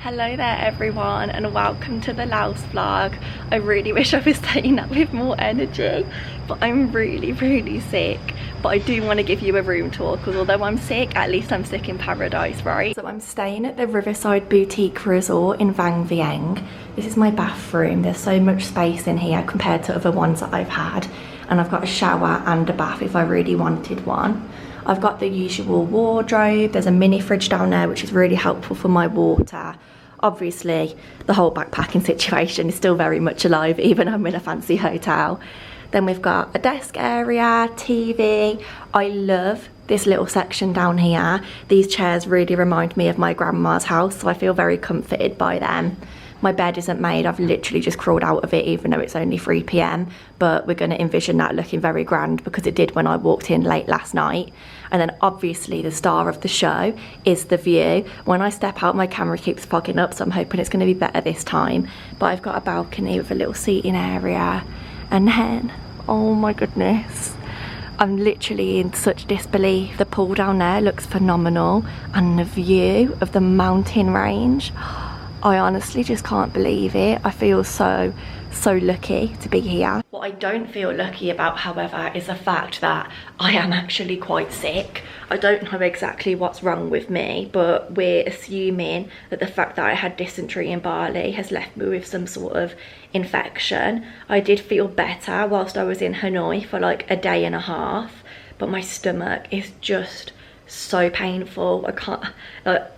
Hello there everyone and welcome to the Laos vlog. I really wish I was saying that with more energy, but I'm really sick. But I do want to give you a room tour because although I'm sick, at least I'm sick in paradise, right? So I'm staying at the Riverside Boutique Resort in Vang Vieng. This is my bathroom. There's so much space in here compared to other ones that I've had. And I've got a shower and a bath if I really wanted one. I've got the usual wardrobe. There's a mini fridge down there which is really helpful for my water. Obviously the whole backpacking situation is still very much alive even though I'm in a fancy hotel. Then we've got a desk area, TV. I love this little section down here. These chairs really remind me of my grandma's house, so I feel very comforted by them. My bed isn't made, I've literally just crawled out of it even though it's only 3 PM, but we're going to envision that looking very grand because it did when I walked in late last night. And then obviously the star of the show is the view. When I step out my camera keeps fogging up, so I'm hoping it's going to be better this time. But I've got a balcony with a little seating area, and then, oh my goodness, I'm literally in such disbelief. The pool down there looks phenomenal and the view of the mountain range, I honestly just can't believe it. I feel so lucky to be here. What I don't feel lucky about, however, is the fact that I am actually quite sick. I don't know exactly what's wrong with me, but we're assuming that the fact that I had dysentery in Bali has left me with some sort of infection. I did feel better whilst I was in Hanoi for like a day and a half, but my stomach is just so painful. I can't,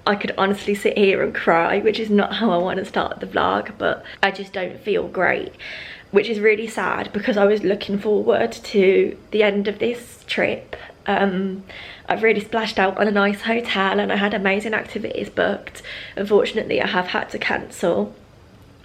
I could honestly sit here and cry, which is not how I want to start the vlog, but I just don't feel great, which is really sad because I was looking forward to the end of this trip. I've really splashed out on a nice hotel and I had amazing activities booked. Unfortunately I have had to cancel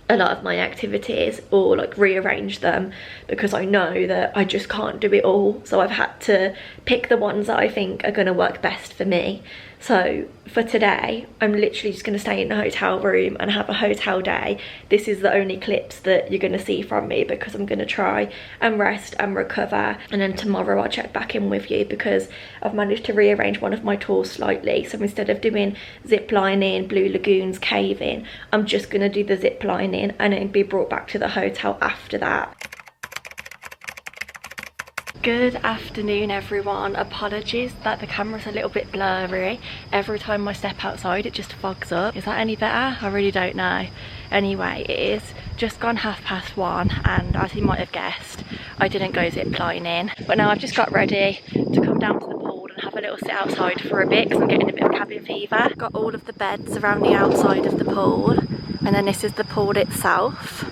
a lot of my activities or like rearrange them because I know that I just can't do it all, so I've had to pick the ones that I think are going to work best for me. So for today I'm literally just going to stay in the hotel room and have a hotel day. This is the only clips that you're going to see from me because I'm going to try and rest and recover, and then tomorrow I'll check back in with you because I've managed to rearrange one of my tours slightly. So instead of doing zip lining, Blue Lagoons, caving, I'm just going to do the zip lining and then be brought back to the hotel after that. Good afternoon everyone. Apologies that the camera's a little bit blurry. Every time I step outside it just fogs up. Is that any better? I really don't know. Anyway, it is just gone 1:30 and as you might have guessed, I didn't go zip lining. But now I've just got ready to come down to the pool and have a little sit outside for a bit because I'm getting a bit of cabin fever. Got all of the beds around the outside of the pool, and then this is the pool itself.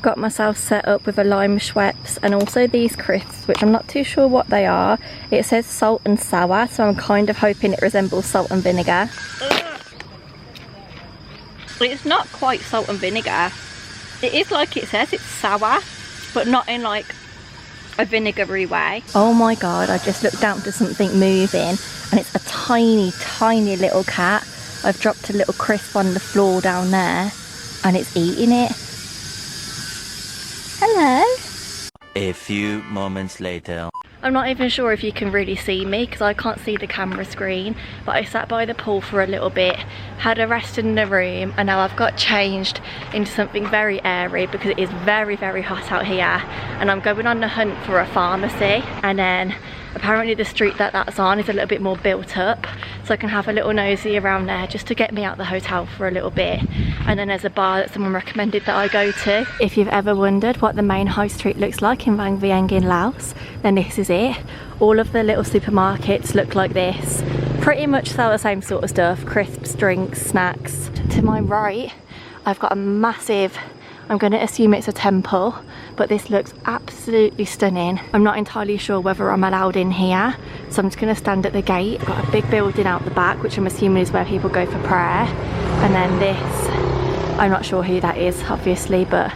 Got myself set up with a lime Schweppes and also these crisps, which I'm not too sure what they are. It says salt and sour, so I'm kind of hoping it resembles salt and vinegar. It's not quite salt and vinegar. It is like it says, it's sour, but not in like a vinegary way. Oh my god, I just looked down to something moving and it's a tiny little cat. I've dropped a little crisp on the floor down there and it's eating it. Hello. A few moments later. I'm not even sure if you can really see me because I can't see the camera screen, but I sat by the pool for a little bit, had a rest in the room, and now I've got changed into something very airy because it is very hot out here, and I'm going on the hunt for a pharmacy. And then apparently the street that that's on is a little bit more built up, so I can have a little nosy around there just to get me out the hotel for a little bit. And then there's a bar that someone recommended that I go to. If you've ever wondered what the main high street looks like in Vang Vieng in Laos, then this is it. All of the little supermarkets look like this. Pretty much sell the same sort of stuff, crisps, drinks, snacks. To my right, I've got a massive, I'm going to assume it's a temple, but this looks absolutely stunning. I'm not entirely sure whether I'm allowed in here, so I'm just going to stand at the gate. I've got a big building out the back, which I'm assuming is where people go for prayer. And then this, I'm not sure who that is, obviously, but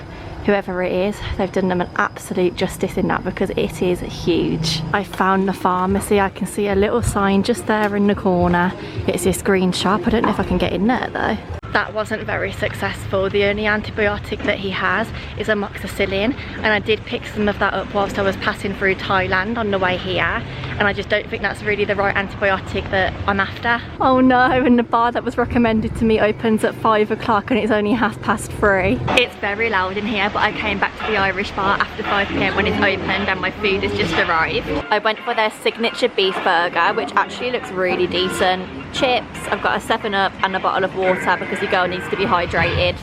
whoever it is, they've done them an absolute justice in that because it is huge. I found the pharmacy. I can see a little sign just there in the corner. It's this green shop. I don't know if I can get in there though. That wasn't very successful. The only antibiotic that he has is amoxicillin, and I did pick some of that up whilst I was passing through Thailand on the way here, and I just don't think that's really the right antibiotic that I'm after. Oh no, and the bar that was recommended to me opens at 5 o'clock and it's only 3:30. It's very loud in here, but I came back to the Irish bar after 5 p.m. when it's opened and my food has just arrived. I went for their signature beef burger, which actually looks really decent. Chips, I've got a 7-Up and a bottle of water because your girl needs to be hydrated.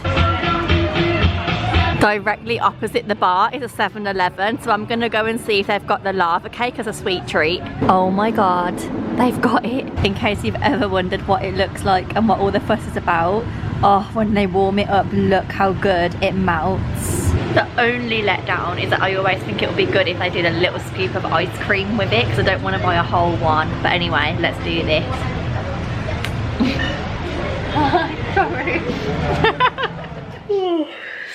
Directly opposite the bar is a 7-Eleven, so I'm gonna go and see if they've got the lava cake as a sweet treat. Oh my god, they've got it. In case you've ever wondered what it looks like and what all the fuss is about, oh, when they warm it up, look how good it melts. The only letdown is that I always think it would be good if they did a little scoop of ice cream with it, because I don't want to buy a whole one. But anyway, let's do this. Sorry.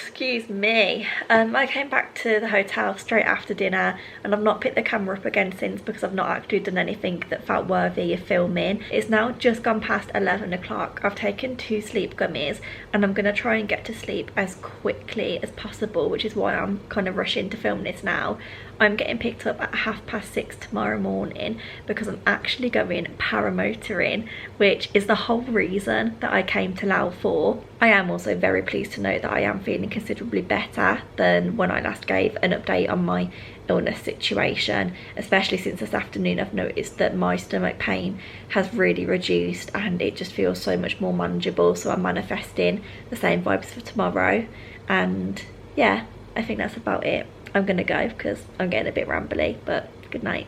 Excuse me. I came back to the hotel straight after dinner, and I've not picked the camera up again since because I've not actually done anything that felt worthy of filming. It's now just gone past 11 o'clock. I've taken 2 sleep gummies and I'm gonna try and get to sleep as quickly as possible, which is why I'm kind of rushing to film this now. I'm getting picked up at 6:30 tomorrow morning because I'm actually going paramotoring, which is the whole reason that I came to Laos for. I am also very pleased to note that I am feeling considerably better than when I last gave an update on my illness situation, especially since this afternoon I've noticed that my stomach pain has really reduced and it just feels so much more manageable. So I'm manifesting the same vibes for tomorrow, and yeah, I think that's about it. I'm gonna go because I'm getting a bit rambly, but good night.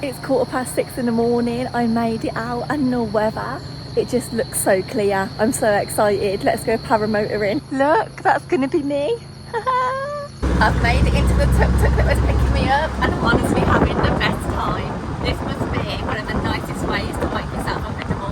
It's 6:15 in the morning. I made it out and the weather, it just looks so clear. I'm so excited. Let's go paramotoring. Look, that's gonna be me. I've made it into the tuk-tuk that was picking me up and I'm honestly having the best time. This must be one of the nicest ways to wake yourself up in the morning.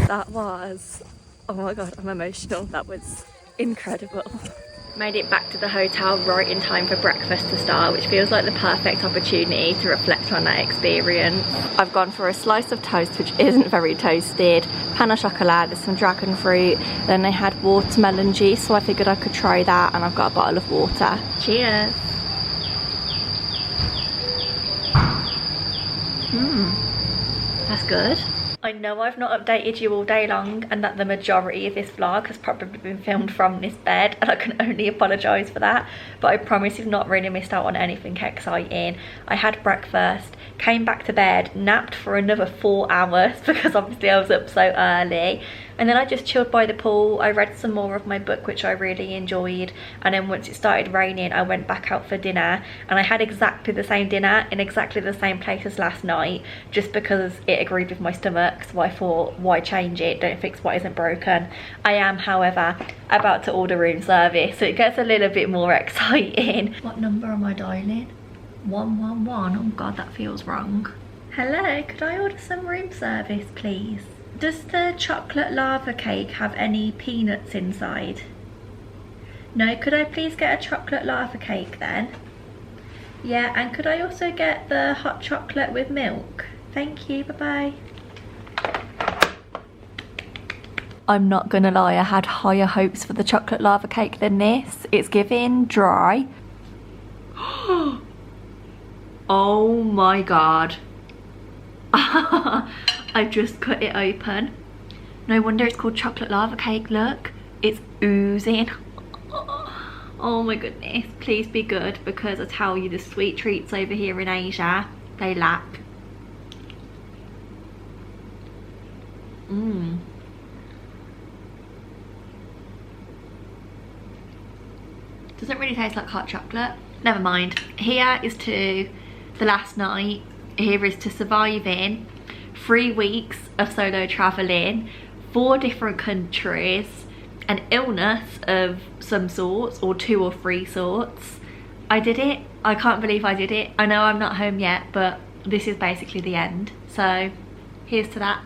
That was, oh my god, I'm emotional. That was incredible. Made it back to the hotel right in time for breakfast to start, which feels like the perfect opportunity to reflect on that experience. I've gone for a slice of toast, which isn't very toasted, pan au chocolat, there's some dragon fruit, then they had watermelon juice, so I figured I could try that, and I've got a bottle of water. Cheers. That's good. I know I've not updated you all day long and that the majority of this vlog has probably been filmed from this bed, and I can only apologise for that, but I promise you've not really missed out on anything exciting. I had breakfast, came back to bed, napped for another 4 hours because obviously I was up so early, and then I just chilled by the pool. I read some more of my book, which I really enjoyed, and then once it started raining I went back out for dinner, and I had exactly the same dinner in exactly the same place as last night, just because it agreed with my stomach. So I thought, why change it? Don't fix what isn't broken. I am, however, about to order room service, so it gets a little bit more exciting. What number am I dialing? 111. Oh god, that feels wrong. Hello, could I order some room service please? Does the chocolate lava cake have any peanuts inside? No, could I please get a chocolate lava cake then? Yeah, and could I also get the hot chocolate with milk? Thank you, bye-bye. I'm not gonna lie, I had higher hopes for the chocolate lava cake than this. It's giving dry. Oh my god. I've just cut it open. No wonder it's called chocolate lava cake, look. It's oozing. Oh my goodness, please be good, because I tell you, the sweet treats over here in Asia, they lack. Doesn't really taste like hot chocolate. Never mind. Here is to the last night. Here is to surviving 3 weeks of solo traveling, 4 different countries, an illness of some sorts, or 2 or 3 sorts. I did it. I can't believe I did it. I know I'm not home yet, but this is basically the end. So here's to that.